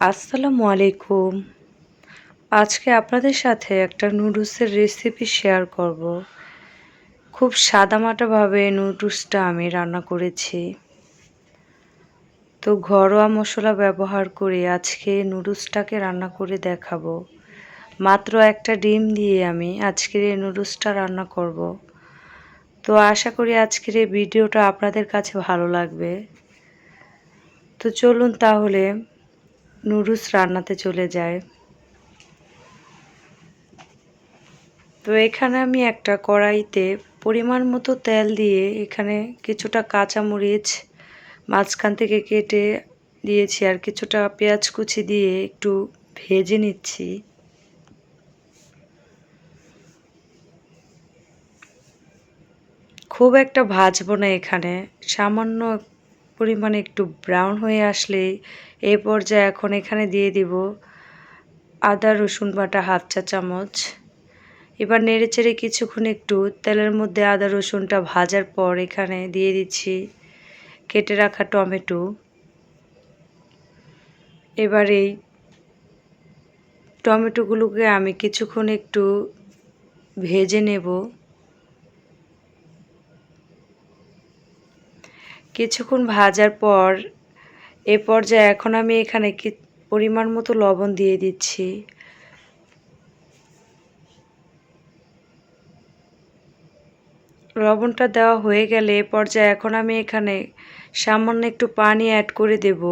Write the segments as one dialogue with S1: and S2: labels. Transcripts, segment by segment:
S1: আসসালামু আলাইকুম। আজকে আপনাদের সাথে একটা নুডলসের রেসিপি শেয়ার করব। খুব সাদামাটাভাবে নুডলসটা আমি রান্না করেছি। তো ঘরোয়া মশলা ব্যবহার করে আজকে নুডলসটাকে রান্না করে দেখাবো। মাত্র একটা ডিম দিয়ে আমি আজকের এই নুডলসটা রান্না করব। তো আশা করি আজকের এই ভিডিওটা আপনাদের কাছে ভালো লাগবে। তো চলুন তাহলে নুডলস রান্নাতে চলে যাই। তো এখানে আমি একটা কড়াইতে পরিমাণ মতো তেল দিয়ে এখানে কিছুটা কাঁচামরিচ মাঝখান থেকে কেটে দিয়েছি আর কিছুটা পেঁয়াজ কুচি দিয়ে একটু ভেজে নিচ্ছি। খুব একটা ভাজবো না, এখানে সামান্য পরিমাণে একটু ব্রাউন হয়ে আসলেই এই পর্যায়ে এখন এখানে দিয়ে দিব আদা রসুন বাটা হাফ চা চামচ। এবার নেড়েচেড়ে কিছুক্ষণ একটু তেলের মধ্যে আদা রসুনটা ভাজার পর এখানে দিয়ে দিচ্ছি কেটে রাখা টমেটো। এবার এই টমেটোগুলোকে আমি কিছুক্ষণ একটু ভেজে নেব। কিছুক্ষণ ভাজার পর এ পর্যায়ে এখন আমি এখানে পরিমাণ মতো লবণ দিয়ে দিচ্ছি। লবণটা দেওয়া হয়ে গেলে এ পর্যায়ে এখন আমি এখানে সামান্য একটু পানি অ্যাড করে দেব।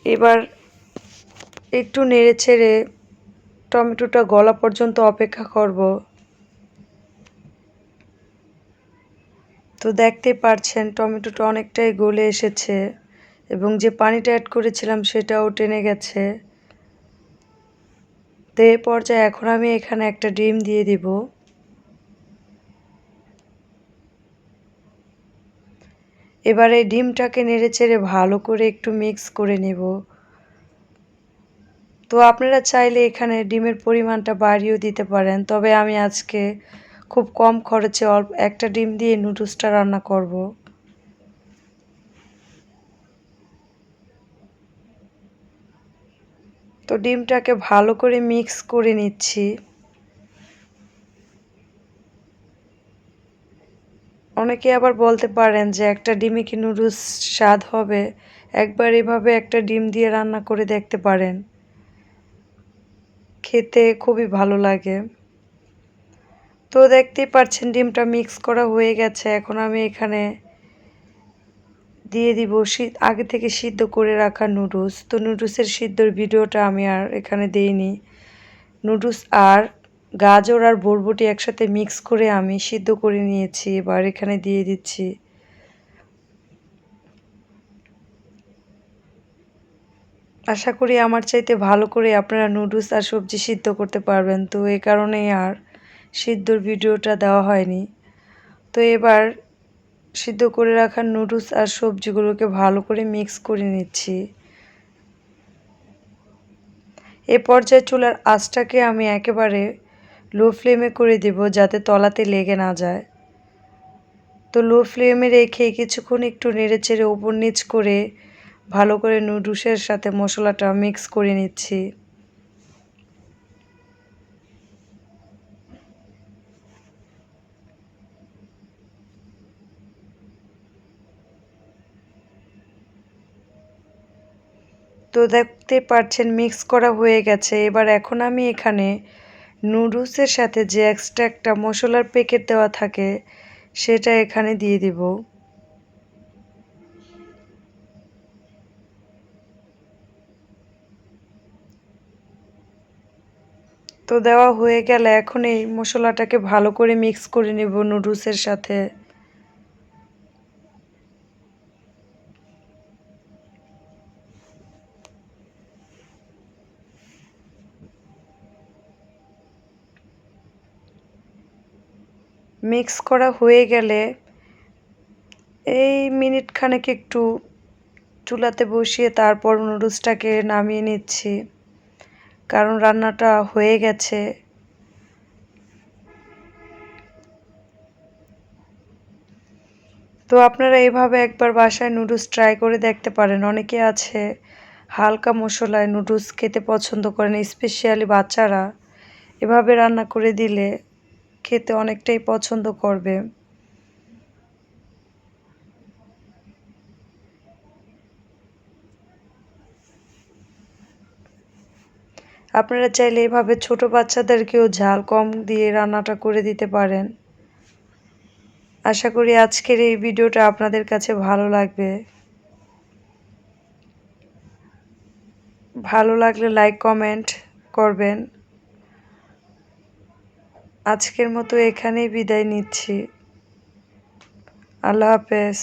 S1: এবার একটু নেড়েচেড়ে টমেটোটা গলা পর্যন্ত অপেক্ষা করব। তো দেখতেই পারছেন টমেটোটা অনেকটাই গলে এসেছে এবং যে পানিটা অ্যাড করেছিলাম সেটাও টেনে গেছে। তো এই পর্যায়ে এখন আমি এখানে একটা ডিম দিয়ে দিব। এবার এই ডিমটাকে নেড়েচেড়ে ভালো করে একটু মিক্স করে নেব। তো আপনারা চাইলে এখানে ডিমের পরিমাণটা বাড়িয়েও দিতে পারেন, তবে আমি আজকে খুব কম খরচে অল্প একটা ডিম দিয়ে নুডলসটা রান্না করব। তো ডিমটাকে ভালো করে মিক্স করে নিচ্ছি। অনেকে আবার বলতে পারেন যে একটা ডিমে কি নুডলস স্বাদ হবে? একবার এভাবে একটা ডিম দিয়ে রান্না করে দেখতে পারেন, খেতে খুবই ভালো লাগে। তো দেখতেই পাচ্ছেন ডিমটা মিক্স করা হয়ে গেছে। এখন আমি এখানে দিয়ে দিব আগে থেকে সিদ্ধ করে রাখা নুডলস। তো নুডলসের সিদ্ধর ভিডিওটা আমি আর এখানে দেইনি। নুডলস আর গাজর আর বরবটি একসাথে মিক্স করে আমি সিদ্ধ করে নিয়েছি, এবার এখানে দিয়ে দিচ্ছি। আশা করি আমার চাইতে ভালো করে আপনারা নুডলস আর সবজি সিদ্ধ করতে পারবেন, তো এই কারণেই আর সিদ্ধর ভিডিওটা দেওয়া হয়নি। তো এবার সিদ্ধ করে রাখা নুডলস আর সবজিগুলোকে ভালো করে মিক্স করে নিচ্ছি। এ পর্যায়ে চুলার আঁচটাকে আমি একেবারে লো ফ্লেমে করে দেব যাতে তলাতে লেগে না যায়। তো লো ফ্লেমে রেখে কিছুক্ষণ একটু নেড়েচেড়ে উপর নিচ করে ভালো করে নুডলসের সাথে মশলাটা মিক্স করে নিচ্ছি। তো দেখতে পাচ্ছেন মিক্স করা হয়ে গেছে। এবার এখন আমি এখানে নুডলসের সাথে যে এক্সট্রা একটা মশলার প্যাকেট দেওয়া থাকে সেটা এখানে দিয়ে দিব। তো দেওয়া হয়ে গেলে এখন এই মশলাটাকে ভালো করে মিক্স করে নেব নুডলসের সাথে। মিক্স করা হয়ে গেলে এই মিনিট খানেক একটু চুলাতে বসিয়ে তারপর নুডলসটাকে নামিয়ে নিচ্ছি, কারণ রান্নাটা হয়ে গেছে। তো তো আপনারা এভাবে একবার বাসায় নুডলস ট্রাই করে দেখতে পারেন। অনেকে আছে হালকা মশলায় নুডলস খেতে পছন্দ করেন, স্পেশালি বাচ্চারা। এভাবে রান্না করে দিলে খেতে অনেকটাই পছন্দ করবে। আপনারা চাইলে এভাবে ছোট বাচ্চাদেরকেও ঝাল কম দিয়ে রান্নাটা করে দিতে পারেন। আশা করি আজকের এই ভিডিওটা আপনাদের কাছে ভালো লাগবে। ভালো লাগলে লাইক কমেন্ট করবেন। আজকের মতো এখানেই বিদায় নিচ্ছি। আল্লাহ হাফেজ।